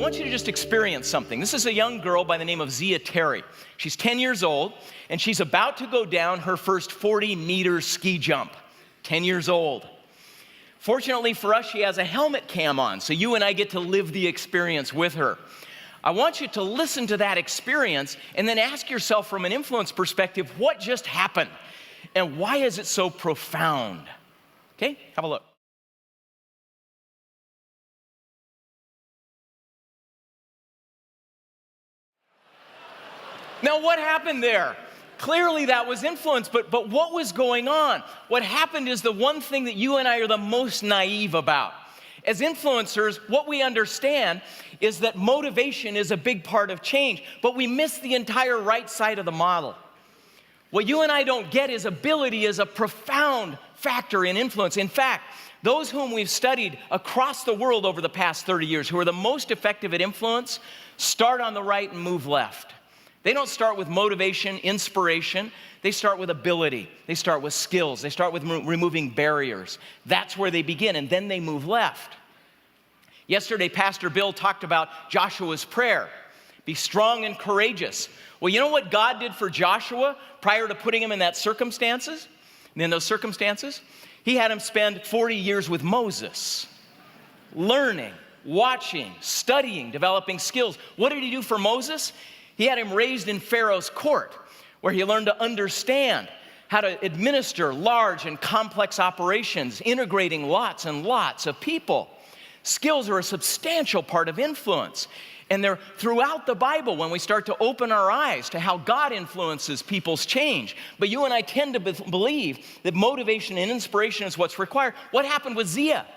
want you to just experience something. This is a young girl by the name of Zia Terry. She's 10 years old, and she's about to go down her first 40-meter ski jump. 10 years old. Fortunately for us, she has a helmet cam on, so you and I get to live the experience with her. I want you to listen to that experience and then ask yourself from an influence perspective, what just happened? And why is it so profound? Okay, have a look. Now, what happened there? Clearly that was influence, but what was going on? What happened is the one thing that you and I are the most naive about. As influencers, what we understand is that motivation is a big part of change, but we miss the entire right side of the model. What you and I don't get is ability is a profound factor in influence. In fact, those whom we've studied across the world over the past 30 years who are the most effective at influence start on the right and move left. They don't start with motivation, inspiration. They start with ability. They start with skills. They start with removing barriers. That's where they begin, and then they move left. Yesterday, Pastor Bill talked about Joshua's prayer. Be strong and courageous. Well, you know what God did for Joshua prior to putting him in those circumstances? He had him spend 40 years with Moses, learning, watching, studying, developing skills. What did he do for Moses? He had him raised in Pharaoh's court, where he learned to understand how to administer large and complex operations, integrating lots and lots of people. Skills are a substantial part of influence. And they're throughout the Bible when we start to open our eyes to how God influences people's change. But you and I tend to believe that motivation and inspiration is what's required. What happened with Zia?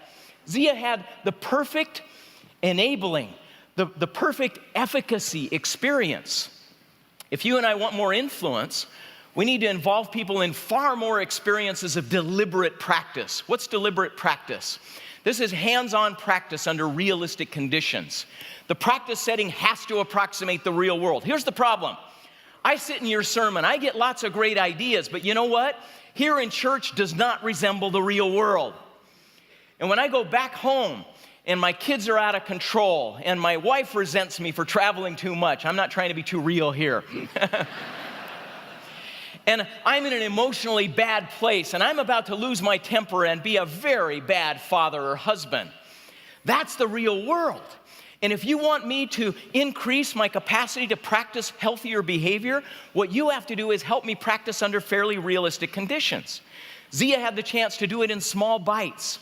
Zia had the perfect enabling, the perfect efficacy experience. If you and I want more influence, we need to involve people in far more experiences of deliberate practice. What's deliberate practice? This is hands-on practice under realistic conditions. The practice setting has to approximate the real world. Here's the problem. I sit in your sermon, I get lots of great ideas, but you know what? Here in church does not resemble the real world. And when I go back home, and my kids are out of control, and my wife resents me for traveling too much. I'm not trying to be too real here. And I'm in an emotionally bad place, and I'm about to lose my temper and be a very bad father or husband. That's the real world. And if you want me to increase my capacity to practice healthier behavior, what you have to do is help me practice under fairly realistic conditions. Zia had the chance to do it in small bites,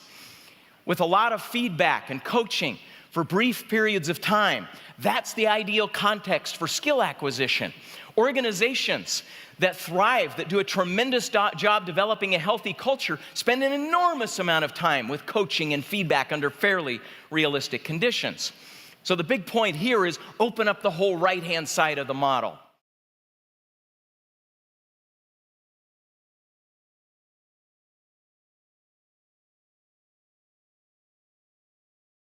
with a lot of feedback and coaching for brief periods of time. That's the ideal context for skill acquisition. Organizations that thrive, that do a tremendous job developing a healthy culture, spend an enormous amount of time with coaching and feedback under fairly realistic conditions. So the big point here is open up the whole right-hand side of the model.